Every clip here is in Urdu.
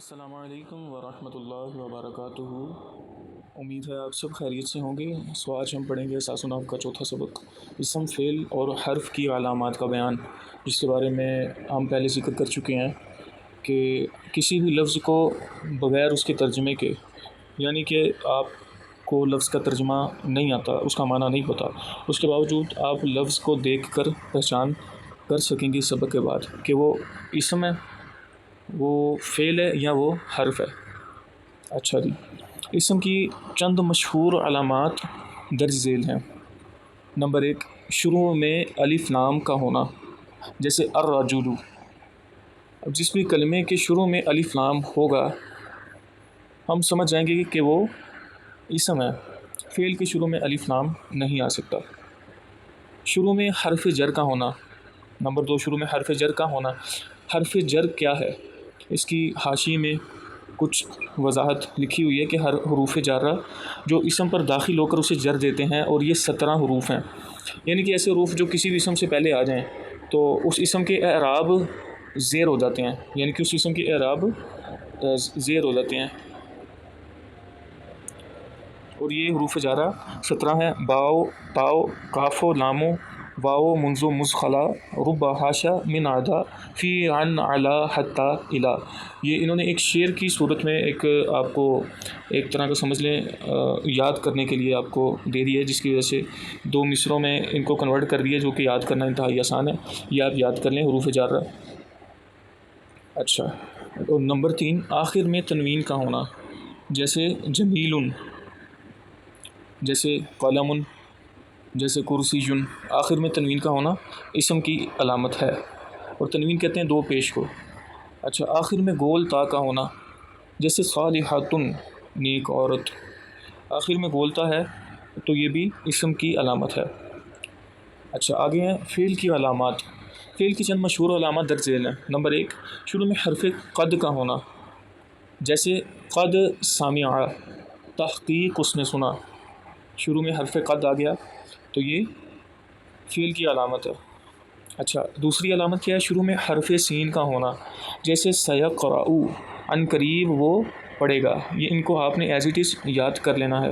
السلام علیکم ورحمۃ اللہ وبرکاتہ۔ امید ہے آپ سب خیریت سے ہوں گے۔ سو آج ہم پڑھیں گے ساس و نحو کا چوتھا سبق، اسم فعل اور حرف کی علامات کا بیان، جس کے بارے میں ہم پہلے ذکر کر چکے ہیں کہ کسی بھی لفظ کو بغیر اس کے ترجمے کے، یعنی کہ آپ کو لفظ کا ترجمہ نہیں آتا، اس کا معنی نہیں ہوتا، اس کے باوجود آپ لفظ کو دیکھ کر پہچان کر سکیں گے اس سبق کے بعد کہ وہ اسم ہے، وہ فعل ہے یا وہ حرف ہے۔ اچھا جی، اسم کی چند مشہور علامات درج ذیل ہیں۔ نمبر 1، شروع میں الف لام کا ہونا، جیسے الرجل۔ اب جس بھی کلمے کے شروع میں الف لام ہوگا ہم سمجھ جائیں گے کہ وہ اسم ہے۔ فعل کے شروع میں الف لام نہیں آ سکتا۔ شروع میں حرف جر کا ہونا۔ نمبر 2، شروع میں حرف جر کا ہونا۔ حرف جر کیا ہے؟ اس کی حاشی میں کچھ وضاحت لکھی ہوئی ہے کہ ہر حروف جارہ جو اسم پر داخل ہو کر اسے جر دیتے ہیں، اور یہ 17 حروف ہیں، یعنی کہ ایسے حروف جو کسی بھی اسم سے پہلے آ جائیں تو اس اسم کے اعراب زیر ہو جاتے ہیں، یعنی کہ اس اسم کے اعراب زیر ہو جاتے ہیں، اور یہ حروف جارہ 17 ہیں۔ باؤ، تاؤ، کاف و لامو، واو منذ مزخلا، رب حاشا من عدا، فی عن علا حتی الا۔ یہ انہوں نے ایک شعر کی صورت میں ایک آپ کو ایک طرح کا سمجھ لیں یاد کرنے کے لیے آپ کو دے دیا ہے، جس کی وجہ سے 2 مصروں میں ان کو کنورٹ کر دیا، جو کہ یاد کرنا انتہائی آسان ہے۔ یہ آپ یاد کر لیں حروف جارہ۔ اچھا، اور نمبر 3، آخر میں تنوین کا ہونا، جیسے جمیل، جیسے قلم، جیسے کرسی۔ آخر میں تنوین کا ہونا اسم کی علامت ہے، اور تنوین کہتے ہیں 2 پیش کو۔ اچھا، آخر میں گول تا کا ہونا، جیسے صالحۃ، نیک عورت۔ آخر میں گول تا ہے تو یہ بھی اسم کی علامت ہے۔ اچھا، آگے ہیں فعل کی علامات۔ فعل کی چند مشہور علامات درج ذیل ہیں۔ نمبر 1، شروع میں حرف قد کا ہونا، جیسے قد سمع، تحقیق اس نے سنا۔ شروع میں حرف قد آ گیا تو یہ فعل کی علامت ہے۔ اچھا، دوسری علامت کیا ہے؟ شروع میں حرف سین کا ہونا، جیسے سیقرأ، عن قریب وہ پڑھے گا۔ یہ ان کو آپ نے ایز اٹ از یاد کر لینا ہے۔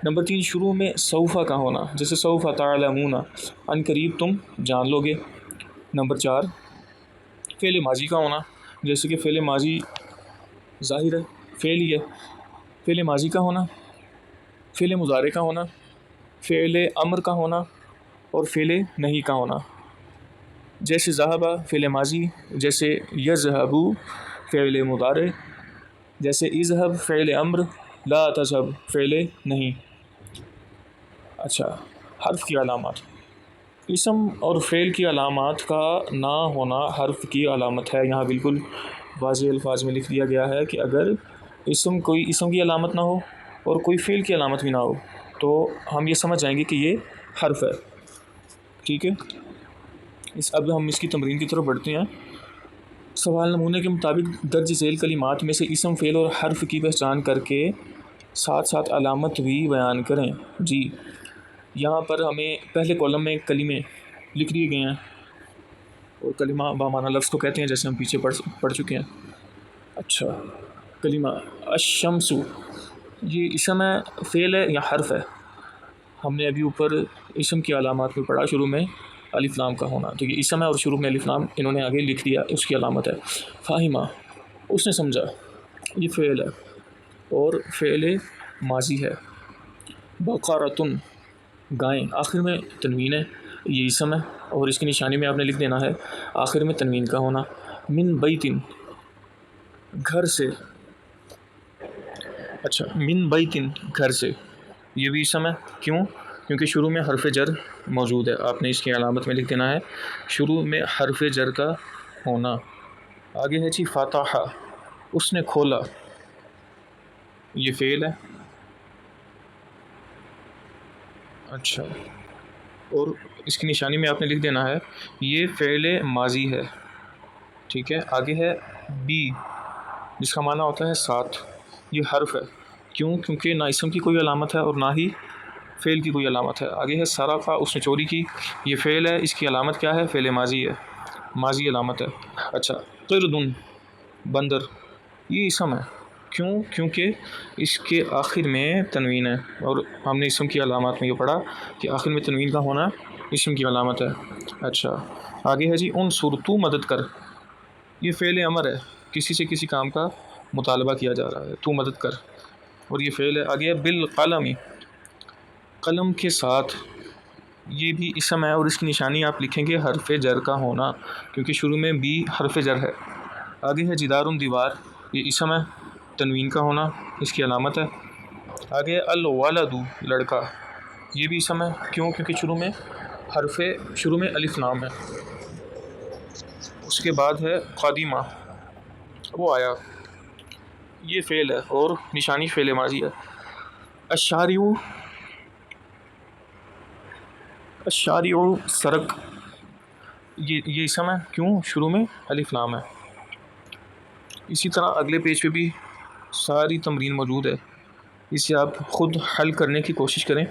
نمبر 3، شروع میں سوف کا ہونا، جیسے سوف تعلمون، عن قریب تم جان لو گے۔ نمبر 4، فعل ماضی کا ہونا، جیسے کہ فعل ماضی ظاہر ہے فعل ہی ہے، فعل ماضی کا ہونا، فعل مضارع کا ہونا، فعل امر کا ہونا، اور فعل نہیں کا ہونا، جیسے ذہب فعل ماضی، جیسے یذهب فعل مضارع، جیسے اذهب فعل امر، لا تذهب فعل نہیں۔ اچھا، حرف کی علامات۔ اسم اور فعل کی علامات کا نہ ہونا حرف کی علامت ہے۔ یہاں بالکل واضح الفاظ میں لکھ دیا گیا ہے کہ اگر کوئی اسم کی علامت نہ ہو اور کوئی فعل کی علامت بھی نہ ہو تو ہم یہ سمجھ جائیں گے کہ یہ حرف ہے۔ ٹھیک ہے، اب ہم اس کی تمرین کی طرف بڑھتے ہیں۔ سوال نمونے کے مطابق درج ذیل کلمات میں سے اسم، فعل اور حرف کی پہچان کر کے ساتھ ساتھ علامت بھی بیان کریں۔ جی، یہاں پر ہمیں پہلے کالم میں کلمے لکھ دیے گئے ہیں، اور کلمہ بامعنی لفظ کو کہتے ہیں، جیسے ہم پیچھے پڑھ چکے ہیں۔ اچھا، کلمہ الشمس، یہ اسم ہے، فعل ہے یا حرف ہے؟ ہم نے ابھی اوپر اسم کی علامات میں پڑھا، شروع میں الف لام کا ہونا، تو یہ اسم ہے اور شروع میں الف لام انہوں نے آگے لکھ دیا، اس کی علامت ہے۔ فاہمہ، اس نے سمجھا، یہ فعل ہے اور فعل ماضی ہے۔ بقرۃ، گائیں، آخر میں تنوین ہے، یہ اسم ہے اور اس کی نشانی میں آپ نے لکھ دینا ہے آخر میں تنوین کا ہونا۔ من بیت، گھر سے۔ اچھا، من بیت، گھر سے، یہ بھی اسم ہے، کیوں؟ کیونکہ شروع میں حرف جر موجود ہے، آپ نے اس کی علامت میں لکھ دینا ہے شروع میں حرف جر کا ہونا۔ آگے ہے جی فتح، اس نے کھولا، یہ فعل ہے۔ اچھا، اور اس کی نشانی میں آپ نے لکھ دینا ہے یہ فعل ماضی ہے۔ ٹھیک ہے، آگے ہے بی، جس کا معنی ہوتا ہے ساتھ، یہ حرف ہے، کیوں؟ کیونکہ نہ اسم کی کوئی علامت ہے اور نہ ہی فعل کی کوئی علامت ہے۔ آگے ہے سرقہ، اس نے چوری کی، یہ فعل ہے، اس کی علامت کیا ہے؟ فعل ماضی ہے، ماضی علامت ہے۔ اچھا، قرد، بندر، یہ اسم ہے، کیوں؟ کیونکہ اس کے آخر میں تنوین ہے، اور ہم نے اسم کی علامات میں یہ پڑھا کہ آخر میں تنوین کا ہونا اسم کی علامت ہے۔ اچھا آگے ہے جی انصر، تو مدد کر، یہ فعل امر ہے، کسی سے کسی کام کا مطالبہ کیا جا رہا ہے، تو مدد کر، اور یہ فعل ہے۔ آگے ہے بالقلم، قلم کے ساتھ، یہ بھی اسم ہے، اور اس کی نشانی آپ لکھیں گے حرف جر کا ہونا، کیونکہ شروع میں بھی حرف جر ہے۔ آگے ہے جدار، دیوار، یہ اسم ہے، تنوین کا ہونا اس کی علامت ہے۔ آگے الولد، لڑکا، یہ بھی اسم ہے، کیوں؟ کیونکہ شروع میں الف لام ہے۔ اس کے بعد ہے قادمہ، وہ آیا، یہ فعل ہے اور نشانی فعل ماضی ہے۔ الشارع، سڑک، یہ اسم ہے، کیوں؟ شروع میں الف لام ہے۔ اسی طرح اگلے پیج پہ بھی ساری تمرین موجود ہے، اسے آپ خود حل کرنے کی کوشش کریں۔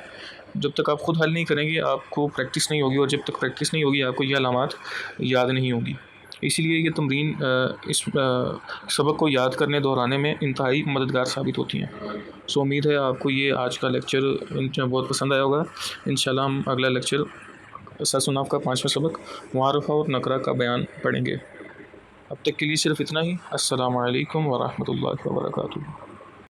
جب تک آپ خود حل نہیں کریں گے آپ کو پریکٹس نہیں ہوگی، اور جب تک پریکٹس نہیں ہوگی آپ کو یہ علامات یاد نہیں ہوگی۔ اسی لیے یہ تمرین اس سبق کو یاد کرنے دہرانے میں انتہائی مددگار ثابت ہوتی ہیں۔ سو امید ہے آپ کو یہ آج کا لیکچر بہت پسند آیا ہوگا۔ انشاءاللہ ہم اگلا لیکچر ساس و ناف کا 5واں سبق معارفہ اور نقرہ کا بیان پڑھیں گے۔ اب تک کے لیے صرف اتنا ہی۔ السلام علیکم ورحمۃ اللہ وبرکاتہ۔